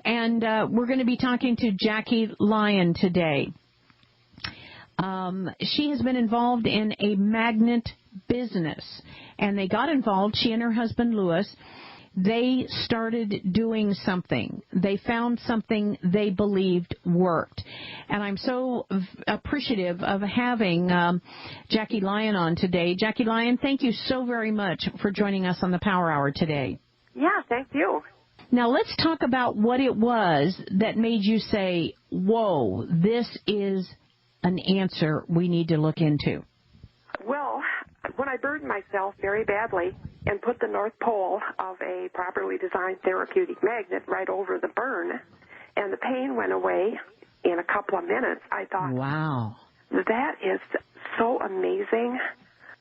And we're going to be talking to Jackie Lyon today. She has been involved in a magnet business, and they got involved, she and her husband Louis. They started doing something. They found something they believed worked. And I'm so appreciative of having Jackie Lyon on today. Jackie Lyon, thank you so very much for joining us on the Power Hour today. Yeah, thank you. Now, let's talk about what it was that made you say, whoa, this is an answer we need to look into. Well, when I burned myself very badly and put the North Pole of a properly designed therapeutic magnet right over the burn, and the pain went away in a couple of minutes, I thought, wow, that is so amazing.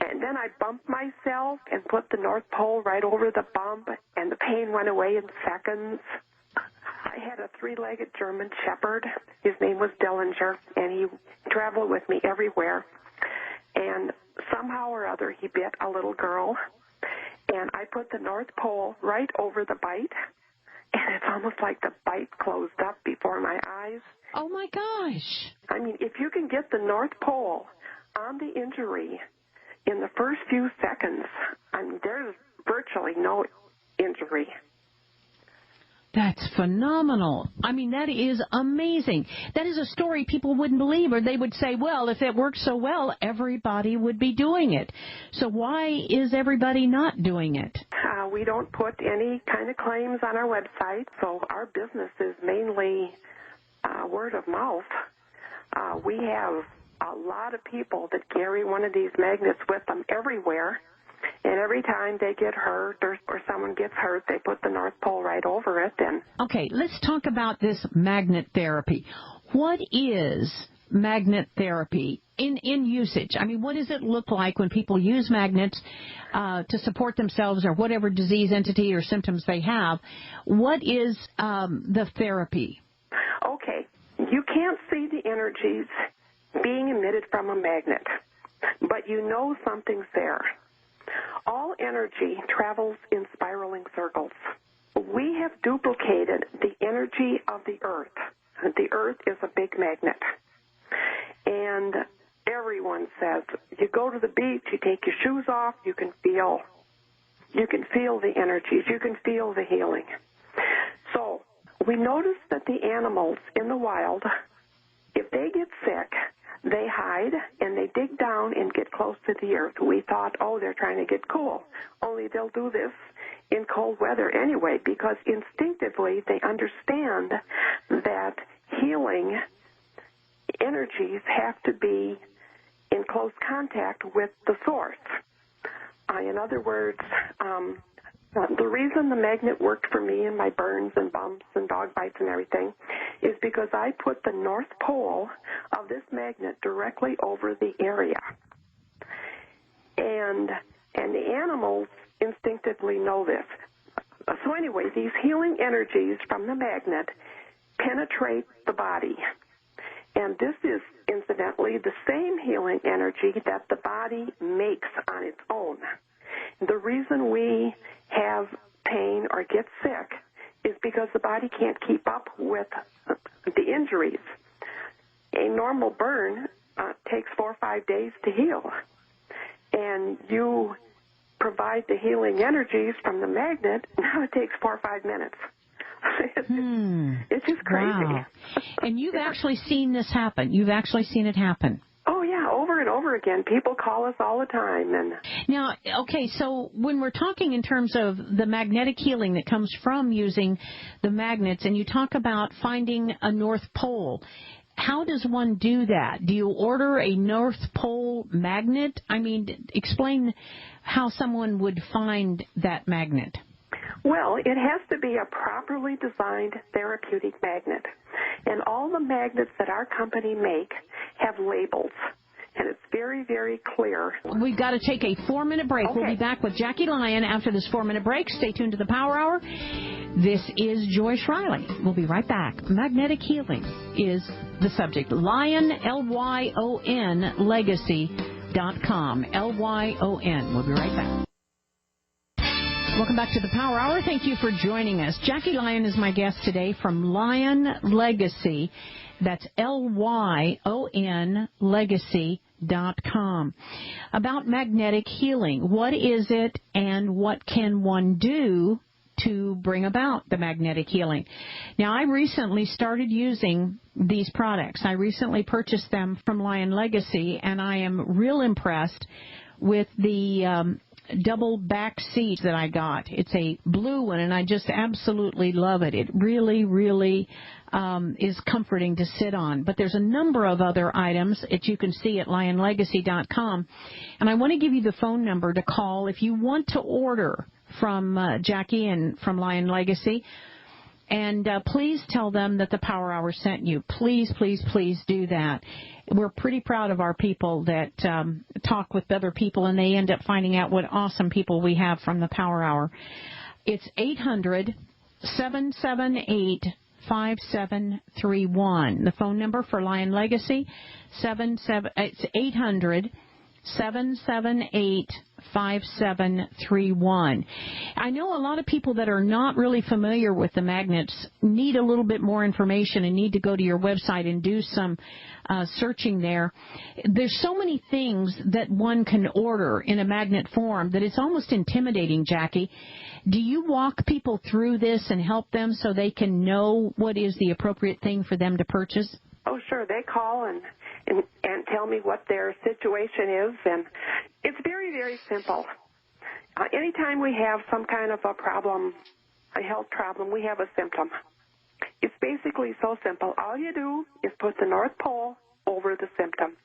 And then I bumped myself and put the North Pole right over the bump, and the pain went away in seconds. I had a 3-legged German Shepherd. His name was Dillinger, and he traveled with me everywhere. And somehow or other, he bit a little girl, and I put the North Pole right over the bite, and it's almost like the bite closed up before my eyes. Oh, my gosh. I mean, if you can get the North Pole on the injury in the first few seconds, I mean, there's virtually no injury. That's phenomenal. I mean, that is amazing. That is a story people wouldn't believe, or they would say, well, if it works so well, everybody would be doing it. So why is everybody not doing it? We don't put any kind of claims on our website, so our business is mainly word of mouth. We have a lot of people that carry one of these magnets with them everywhere. And every time they get hurt or someone gets hurt, they put the North Pole right over it. And okay, let's talk about this magnet therapy. What is magnet therapy in usage? I mean, what does it look like when people use magnets to support themselves or whatever disease, entity, or symptoms they have? What is the therapy? Okay, you can't see the energies being emitted from a magnet, but you know something's there. All energy travels in spiraling circles. We have duplicated the energy of the Earth. The Earth is a big magnet. And everyone says, you go to the beach, you take your shoes off, you can feel the energies, you can feel the healing. So we notice that the animals in the wild, if they get sick, they hide and they dig down and get close to the earth. We thought, oh, they're trying to get cool. Only they'll do this in cold weather anyway, because instinctively they understand that healing energies have to be in close contact with the source. In other words, the reason the magnet worked for me in my burns and bumps and dog bites and everything is because I put the North Pole of this magnet directly over the area. And the animals instinctively know this. So anyway, these healing energies from the magnet penetrate the body. And this is, incidentally, the same healing energy that the body makes on its own. The reason we have pain or get sick is because the body can't keep up with the injuries. A normal burn takes 4 or 5 days to heal. And you provide the healing energies from the magnet, now it takes 4 or 5 minutes. It's just crazy. Wow. And you've actually seen this happen. You've actually seen it happen. Oh, yeah, over and over again. People call us all the time. And now, okay, so when we're talking in terms of the magnetic healing that comes from using the magnets, and you talk about finding a North Pole, how does one do that? Do you order a North Pole magnet? I mean, explain how someone would find that magnet. Well, it has to be a properly designed therapeutic magnet. And all the magnets that our company make have labels. And it's very, very clear. We've got to take a 4-minute break. Okay. We'll be back with Jackie Lyon after this 4-minute break. Stay tuned to the Power Hour. This is Joyce Riley. We'll be right back. Magnetic healing is the subject. Lyon, Lyon, legacy.com. Lyon. We'll be right back. Welcome back to the Power Hour. Thank you for joining us. Jackie Lyon is my guest today from Lyon Legacy. That's Lyon Legacy.com. About magnetic healing. What is it and what can one do to bring about the magnetic healing? Now, I recently started using these products. I recently purchased them from Lyon Legacy, and I am real impressed with the double back seat that I got. It's a blue one, and I just absolutely love it. It really, really is comforting to sit on. But there's a number of other items that you can see at LionLegacy.com. And I want to give you the phone number to call if you want to order from Jackie and from Lyon Legacy. And please tell them that the Power Hour sent you. Please, please, please do that. We're pretty proud of our people that talk with other people, and they end up finding out what awesome people we have from the Power Hour. It's 800-778-5731. The phone number for Lyon Legacy, it's 800-778-5731. I know a lot of people that are not really familiar with the magnets need a little bit more information and need to go to your website and do some searching there. There's so many things that one can order in a magnet form that it's almost intimidating, Jackie. Do you walk people through this and help them so they can know what is the appropriate thing for them to purchase? Oh, sure. They call and tell me what their situation is, and it's very, very simple. Anytime we have some kind of a problem, a health problem, we have a symptom. It's basically so simple. All you do is put the North Pole over the symptom.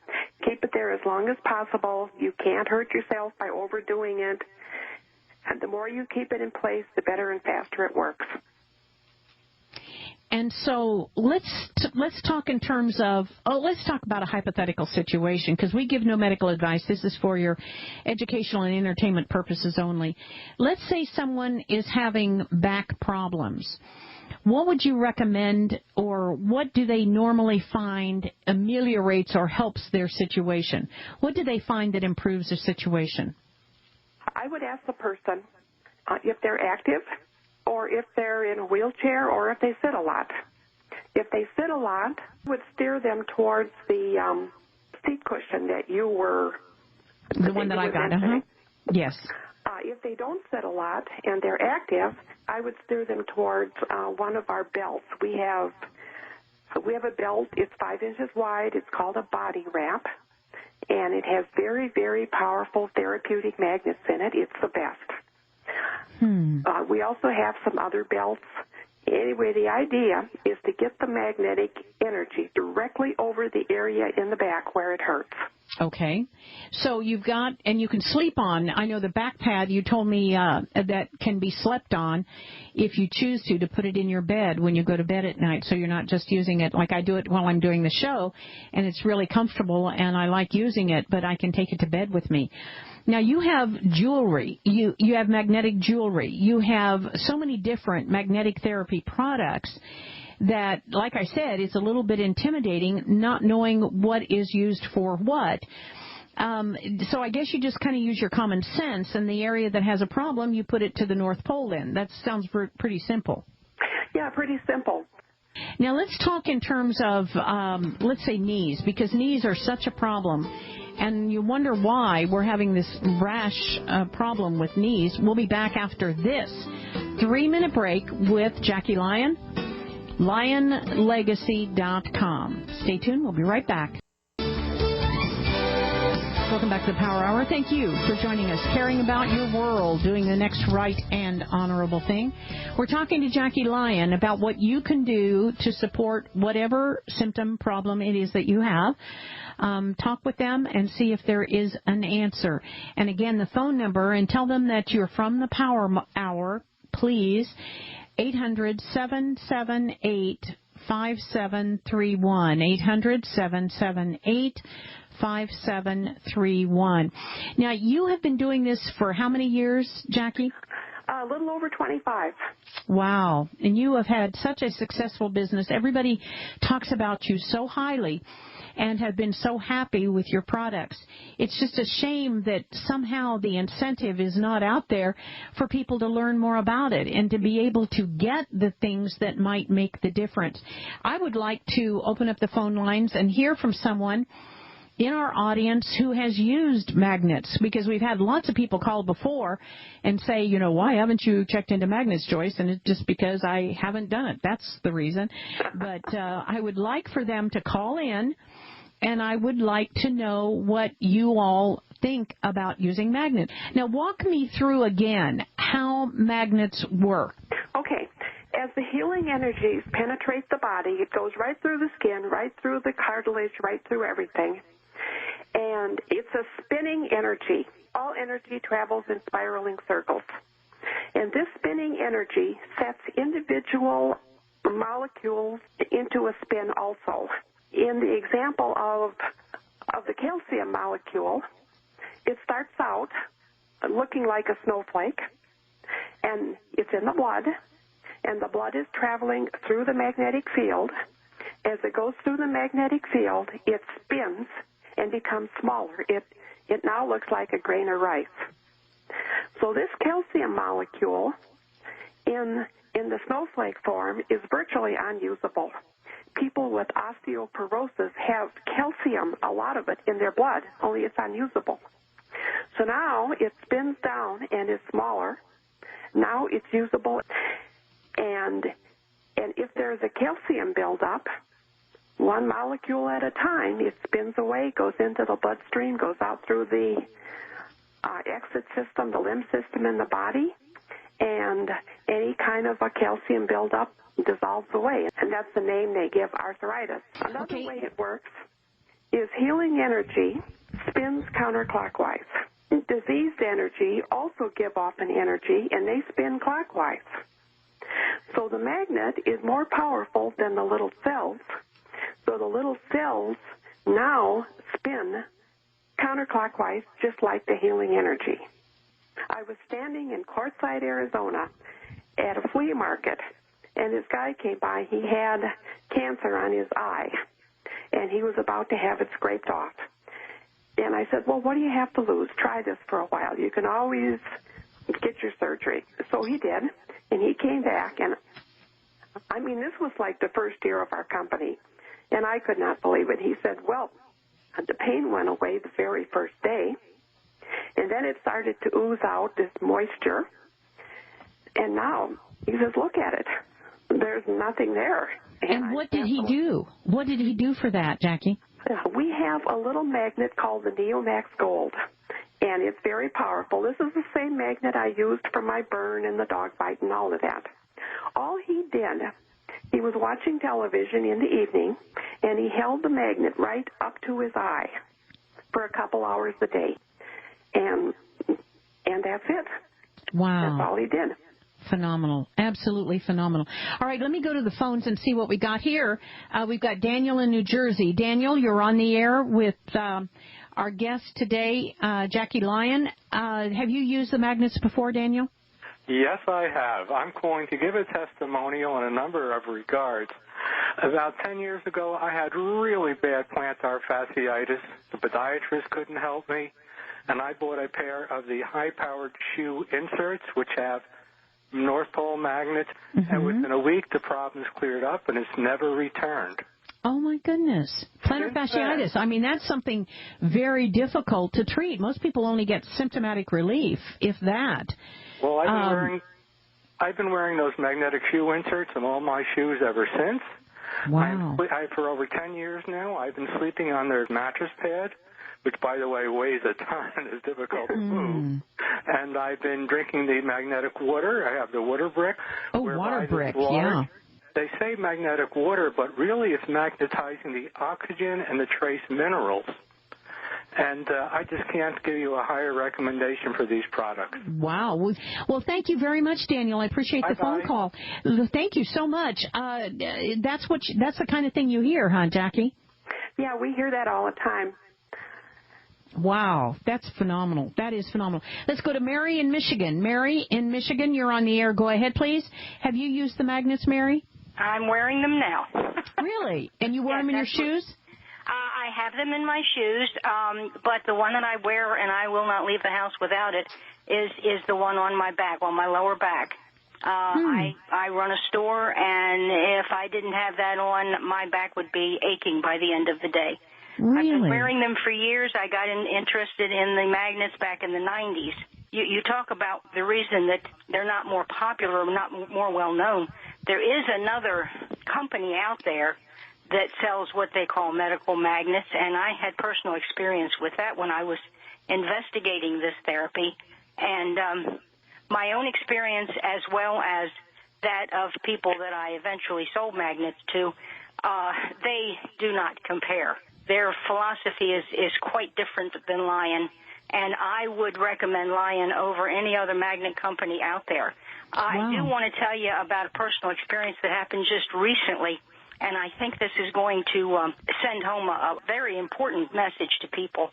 Keep it there as long as possible. You can't hurt yourself by overdoing it. And the more you keep it in place, the better and faster it works. And so let's talk in terms of, let's talk about a hypothetical situation, because we give no medical advice. This is for your educational and entertainment purposes only. Let's say someone is having back problems. What would you recommend, or what do they normally find ameliorates or helps their situation? What do they find that improves their situation? I would ask the person if they're active, or if they're in a wheelchair, or if they sit a lot. If they sit a lot, I would steer them towards the seat cushion that you were... The one that I got, Yes. If they don't sit a lot and they're active, I would steer them towards one of our belts. We have a belt. It's 5 inches wide. It's called a body wrap, and it has very, very powerful therapeutic magnets in it. It's the best. We also have some other belts. Anyway, the idea is to get the magnetic energy directly over the area in the back where it hurts. Okay. So you've got, and you can sleep on, I know the back pad, you told me that can be slept on if you choose to put it in your bed when you go to bed at night, so you're not just using it like I do it while I'm doing the show, and it's really comfortable, and I like using it, but I can take it to bed with me. Now, you have jewelry. You have magnetic jewelry. You have so many different magnetic therapy products that, like I said, it's a little bit intimidating not knowing what is used for what. So I guess you just kind of use your common sense, and the area that has a problem, you put it to the North Pole in. That sounds pretty simple. Yeah, pretty simple. Now, let's talk in terms of, let's say, knees, because knees are such a problem. And you wonder why we're having this rash problem with knees. We'll be back after this 3-minute break with Jackie Lyon, LionLegacy.com. Stay tuned. We'll be right back. Welcome back to the Power Hour. Thank you for joining us, caring about your world, doing the next right and honorable thing. We're talking to Jackie Lyon about what you can do to support whatever symptom, problem it is that you have. Talk with them and see if there is an answer. And again, the phone number, and tell them that you're from the Power Hour, please. 800-778-5731. 800-778-5731. Now, you have been doing this for how many years, Jackie? A little over 25. Wow. And you have had such a successful business. Everybody talks about you so highly and have been so happy with your products. It's just a shame that somehow the incentive is not out there for people to learn more about it and to be able to get the things that might make the difference. I would like to open up the phone lines and hear from someone in our audience who has used magnets, because we've had lots of people call before and say, you know, why haven't you checked into magnets, Joyce? And it's just because I haven't done it. That's the reason. But I would like for them to call in, and I would like to know what you all think about using magnets. Now, walk me through again how magnets work. Okay. As the healing energies penetrate the body, it goes right through the skin, right through the cartilage, right through everything. And it's a spinning energy. All energy travels in spiraling circles. And this spinning energy sets individual molecules into a spin also. In the example of the calcium molecule, it starts out looking like a snowflake, and it's in the blood, and the blood is traveling through the magnetic field. As it goes through the magnetic field, it spins and becomes smaller. It now looks like a grain of rice. So this calcium molecule in the snowflake form is virtually unusable. People with osteoporosis have calcium, a lot of it, in their blood, only it's unusable. So now it spins down and is smaller. Now it's usable. And if there's a calcium buildup, one molecule at a time, it spins away, goes into the bloodstream, goes out through the exit system, the lymph system in the body, and any kind of a calcium buildup dissolves away. And that's the name they give arthritis. Another way it works is healing energy spins counterclockwise. Diseased energy also give off an energy, and they spin clockwise. So the magnet is more powerful than the little cells. So the little cells now spin counterclockwise, just like the healing energy. I was standing in Quartzsite, Arizona, at a flea market, and this guy came by. He had cancer on his eye, and he was about to have it scraped off. And I said, well, what do you have to lose? Try this for a while. You can always get your surgery. So he did, and he came back, and I mean, this was like the first year of our company. And I could not believe it. He said, well, the pain went away the very first day, and then it started to ooze out this moisture. And now, he says, look at it. There's nothing there. And what did he do? What did he do for that, Jackie? We have a little magnet called the Neomax Gold, and it's very powerful. This is the same magnet I used for my burn and the dog bite and all of that. All he did, he was watching television in the evening, and he held the magnet right up to his eye for a couple hours a day. And that's it. Wow. That's all he did. Phenomenal. Absolutely phenomenal. All right, let me go to the phones and see what we got here. We've got Daniel in New Jersey. Daniel, you're on the air with our guest today, Jackie Lyon. Have you used the magnets before, Daniel? Yes, I have. I'm going to give a testimonial in a number of regards. About 10 years ago, I had really bad plantar fasciitis. The podiatrist couldn't help me, and I bought a pair of the high-powered shoe inserts, which have North Pole magnets, and within a week, the problem's cleared up, and it's never returned. Oh, my goodness. Plantar fasciitis. I mean, that's something very difficult to treat. Most people only get symptomatic relief, if that. Well, I've been wearing those magnetic shoe inserts in all my shoes ever since. Wow. For over 10 years now, I've been sleeping on their mattress pad, which, by the way, weighs a ton and is difficult to move. And I've been drinking the magnetic water. I have the water brick. Oh, water brick, yeah. They say magnetic water, but really it's magnetizing the oxygen and the trace minerals. And I just can't give you a higher recommendation for these products. Wow. Well, thank you very much, Daniel. I appreciate the phone call. Thank you so much. That's the kind of thing you hear, huh, Jackie? Yeah, we hear that all the time. Wow, that's phenomenal. That is phenomenal. Let's go to Mary in Michigan. Mary in Michigan, you're on the air. Go ahead, please. Have you used the magnets, Mary? I'm wearing them now. Really? And you wear them in your shoes? I have them in my shoes, but the one that I wear, and I will not leave the house without it, is the one on my back, on my lower back. I run a store, and if I didn't have that on, my back would be aching by the end of the day. Really? I've been wearing them for years. I got interested in the magnets back in the 90s. You talk about the reason that they're not more popular or not more well-known. There is another company out there that sells what they call medical magnets, and I had personal experience with that when I was investigating this therapy. And my own experience, as well as that of people that I eventually sold magnets to, they do not compare. Their philosophy is quite different than Lion, and I would recommend Lion over any other magnet company out there. Wow. I do want to tell you about a personal experience that happened just recently, and I think this is going to send home a very important message to people.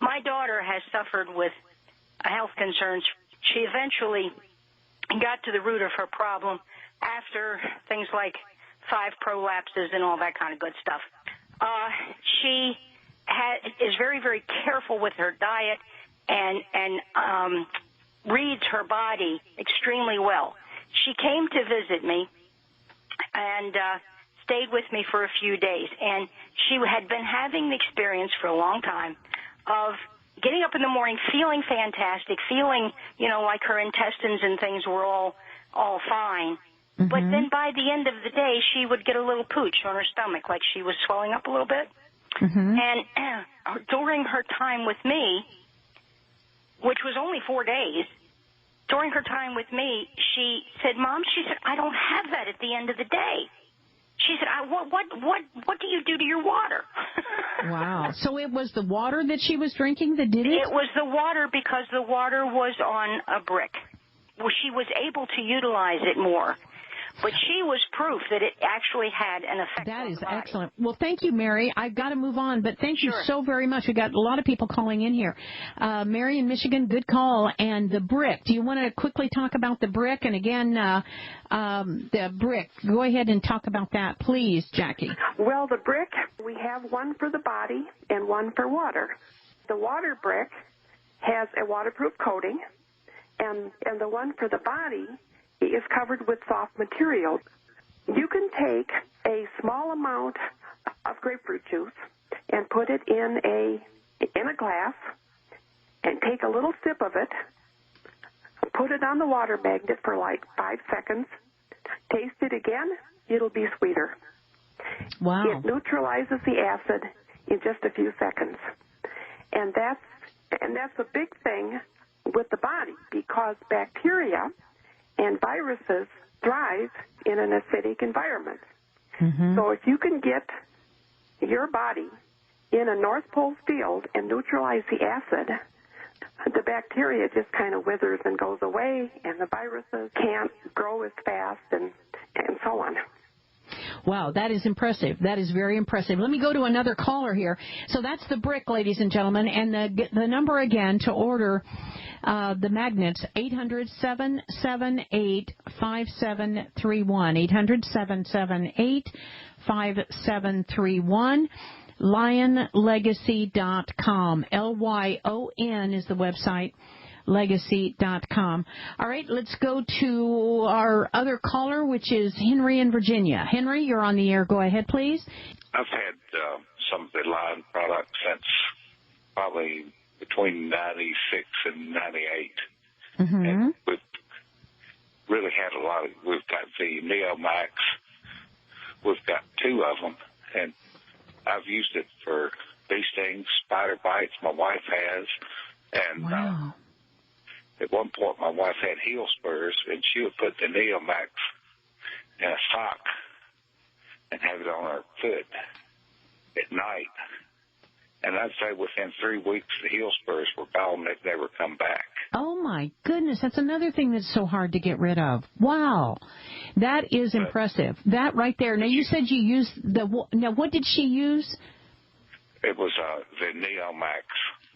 My daughter has suffered with health concerns. She eventually got to the root of her problem after things like 5 prolapses and all that kind of good stuff. She is very, very careful with her diet and reads her body extremely well. She came to visit me and stayed with me for a few days, and she had been having the experience for a long time of getting up in the morning, feeling fantastic, feeling, like her intestines and things were all fine. Mm-hmm. But then by the end of the day, she would get a little pooch on her stomach, like she was swelling up a little bit. Mm-hmm. And during her time with me, which was only 4 days, during her time with me, she said, Mom, I don't have that at the end of the day. She said, what do you do to your water? Wow. So it was the water that she was drinking that did it? It was the water, because the water was on a brick. Well, she was able to utilize it more. But she was proof that it actually had an effect on the body. That is excellent. Well, thank you, Mary. I've got to move on, but thank you so very much. We've got a lot of people calling in here. Mary in Michigan, good call. And the brick. Do you want to quickly talk about the brick? And again, the brick. Go ahead and talk about that, please, Jackie. Well, the brick, we have one for the body and one for water. The water brick has a waterproof coating, and the one for the body is covered with soft material. You can take a small amount of grapefruit juice and put it in a glass and take a little sip of it, put it on the water magnet for like 5 seconds, taste it again, it'll be sweeter. Wow. It neutralizes the acid in just a few seconds. And that's a big thing with the body, because bacteria and viruses thrive in an acidic environment. Mm-hmm. So if you can get your body in a North Pole field and neutralize the acid, the bacteria just kind of withers and goes away, and the viruses can't grow as fast and so on. Wow, that is impressive. That is very impressive. Let me go to another caller here. So that's the brick, ladies and gentlemen, and the number again to order the magnets, 800-778-5731, 800-778-5731, LionLegacy.com, LYON is the website, legacy.com. All right, let's go to our other caller, which is Henry in Virginia. Henry, you're on the air. Go ahead, please. I've had some of the Lion products since probably between 96 and 98. Mm-hmm. And we've really had a lot of, we've got the Neomax. We've got 2 of them, and I've used it for bee stings, spider bites. My wife has. And wow. At one point, my wife had heel spurs, and she would put the Neomax in a sock and have it on her foot at night. And I'd say within 3 weeks, the heel spurs were gone. They'd never come back. Oh, my goodness. That's another thing that's so hard to get rid of. Wow. That is impressive. That right there. Now, you said you used now, what did she use? It was the Neomax.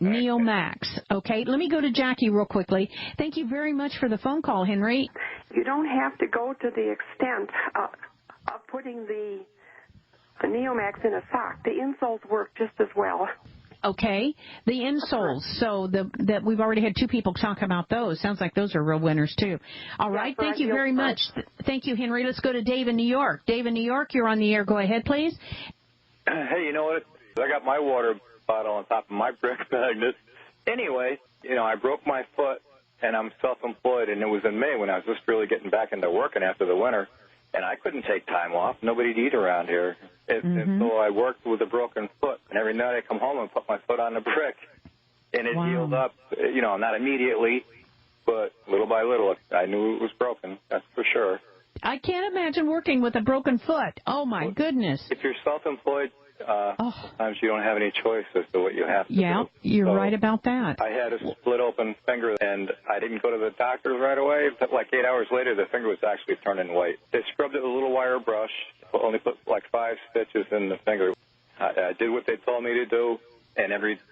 Neomax. Okay, let me go to Jackie real quickly. Thank you very much for the phone call, Henry. You don't have to go to the extent of putting the Neomax in a sock. The insoles work just as well. Okay, the insoles. So that we've already had two people talk about those. Sounds like those are real winners too. All right, thank you very much. Thank you, Henry. Let's go to Dave in New York. Dave in New York, you're on the air. Go ahead, please. Hey, you know what? I got my water bottle on top of my brick magnet. Anyway, I broke my foot, and I'm self-employed, and it was in May when I was just really getting back into working after the winter, and I couldn't take time off. Nobody'd eat around here. And so I worked with a broken foot, and every night I come home and put my foot on the brick, and it healed up, not immediately, but little by little. I knew it was broken, that's for sure. I can't imagine working with a broken foot. Oh, my goodness. If you're self-employed, sometimes you don't have any choice as to what you have to do. Yeah, you're right about that. I had a split-open finger, and I didn't go to the doctor right away, but like 8 hours later, the finger was actually turning white. They scrubbed it with a little wire brush, only put like 5 stitches in the finger. I did what they told me to do, and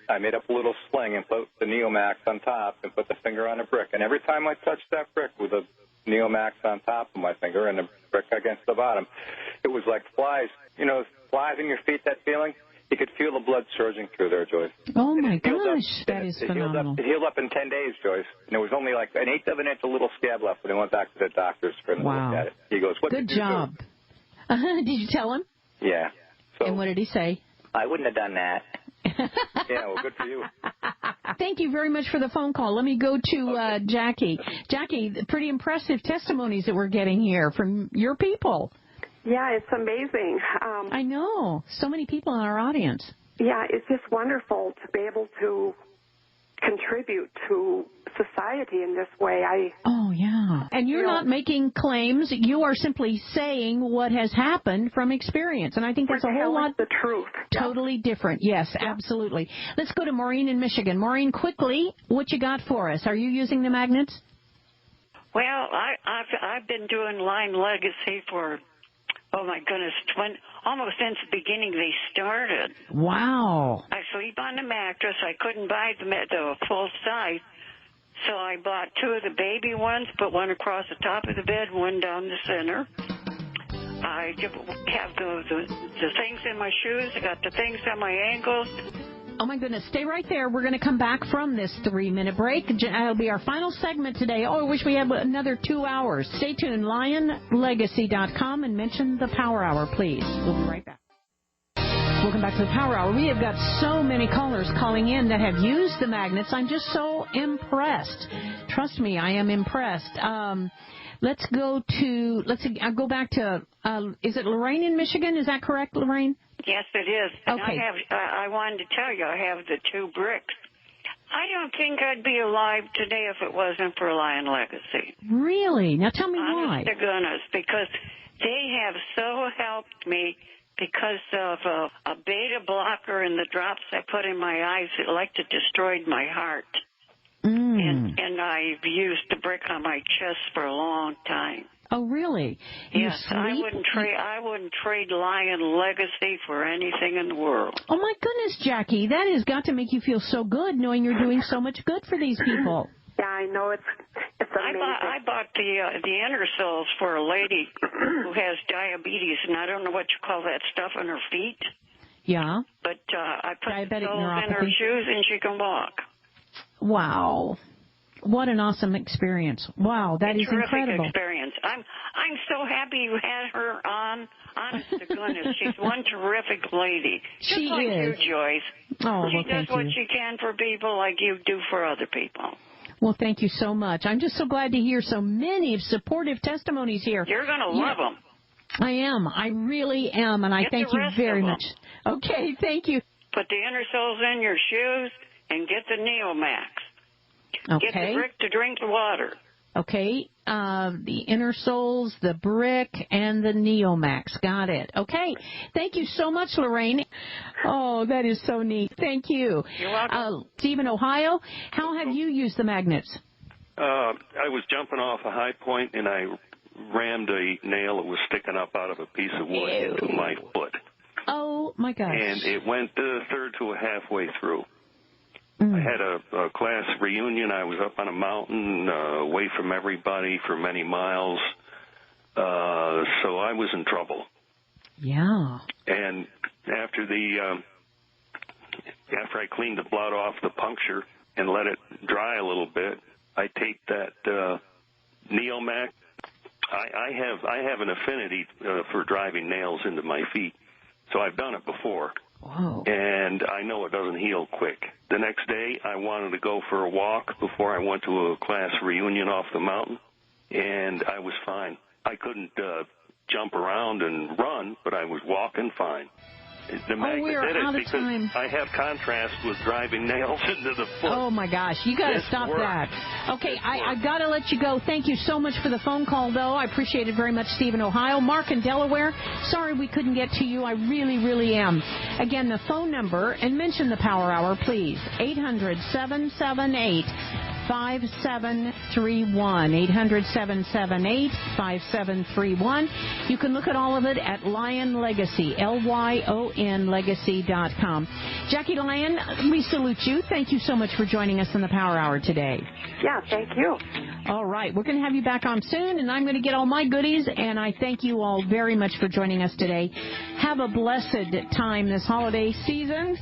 I made up a little sling and put the Neomax on top and put the finger on the brick. And every time I touched that brick with a Neomax on top of my finger and the brick against the bottom, it was like flies. Flies in your feet, that feeling? You could feel the blood surging through there, Joyce. Oh, my gosh. That is phenomenal. It healed up in 10 days, Joyce. And there was only like an eighth of an inch of little scab left when I went back to the doctors for him to look at it. He goes, what did you do? Good job. Did you tell him? Yeah. So, and what did he say? I wouldn't have done that. Yeah, well, good for you. Thank you very much for the phone call. Let me go to Jackie. Jackie, pretty impressive testimonies that we're getting here from your people. Yeah, it's amazing. I know. So many people in our audience. Yeah, it's just wonderful to be able to contribute to society in this way. Oh, yeah. And you're not making claims. You are simply saying what has happened from experience. And I think that's a whole lot the truth. Totally different. Yes, absolutely. Let's go to Maureen in Michigan. Maureen, quickly, what you got for us? Are you using the magnets? Well, I've been doing Line Legacy for, oh my goodness, almost since the beginning they started. Wow. I sleep on the mattress. I couldn't buy the full size, so I bought 2 of the baby ones, put one across the top of the bed, one down the center. I have the things in my shoes. I got the things on my ankles. Oh, my goodness. Stay right there. We're going to come back from this 3-minute break. It'll be our final segment today. Oh, I wish we had another 2 hours. Stay tuned. LionLegacy.com and mention the Power Hour, please. We'll be right back. Welcome back to the Power Hour. We have got so many callers calling in that have used the magnets. I'm just so impressed. Trust me, I am impressed. Let's go back to, is it Lorraine in Michigan? Is that correct, Lorraine? Yes, it is. And okay. I wanted to tell you, I have the 2 bricks. I don't think I'd be alive today if it wasn't for Lion Legacy. Really? Now tell me why. Honest to goodness, because they have so helped me because of a beta blocker and the drops I put in my eyes. It like it destroyed my heart. And I've used the brick on my chest for a long time. Oh, really? Yes, I wouldn't trade Lion Legacy for anything in the world. Oh, my goodness, Jackie, that has got to make you feel so good knowing you're doing so much good for these people. Yeah, I know. It's amazing. I bought the inner soles for a lady who has diabetes, and I don't know what you call that stuff on her feet. Yeah. But I put Diabetic the soles neuropathy. in her shoes, and she can walk. Wow. What an awesome experience. Wow, that is incredible. Experience. I'm so happy you had her on. Honest to goodness, she's one terrific lady. Just she like is. you, Joyce. Oh, well, she does thank what you. she can for people like you do for other people. Well, thank you so much. I'm just so glad to hear so many supportive testimonies here. You're going to love them. I am. I really am, and I thank you very much. Okay, thank you. Put the inner soles in your shoes and get the Neomax. Okay. Get the brick to drink the water. Okay. The inner soles, the brick, and the Neomax. Got it. Okay. Thank you so much, Lorraine. Oh, that is so neat. Thank you. You're welcome. Steve in Ohio, how have you used the magnets? I was jumping off a high point, and I rammed a nail that was sticking up out of a piece of wood into my foot. Oh, my gosh. And it went a third to a halfway through. I had a class reunion. I was up on a mountain, away from everybody for many miles. So I was in trouble. Yeah. And after I cleaned the blood off the puncture and let it dry a little bit, I taped that Neomac. I have an affinity for driving nails into my feet, so I've done it before. Whoa. And I know it doesn't heal quick. The next day, I wanted to go for a walk before I went to a class reunion off the mountain, and I was fine. I couldn't jump around and run, but I was walking fine. The magnet we are did it out of because time. I have contrast with driving nails into the foot. Oh, my gosh. You got to stop that. Okay, I've got to let you go. Thank you so much for the phone call, though. I appreciate it very much, Steve in Ohio. Mark in Delaware, sorry we couldn't get to you. I really, really am. Again, the phone number, and mention the Power Hour, please. 800-778-5731. 800-778-5731. You can look at all of it at Lyon Legacy, LYON Legacy.com. Jackie Lyon, we salute you. Thank you so much for joining us in the Power Hour today. Yeah, thank you. All right, we're going to have you back on soon, and I'm going to get all my goodies, and I thank you all very much for joining us today. Have a blessed time this holiday season.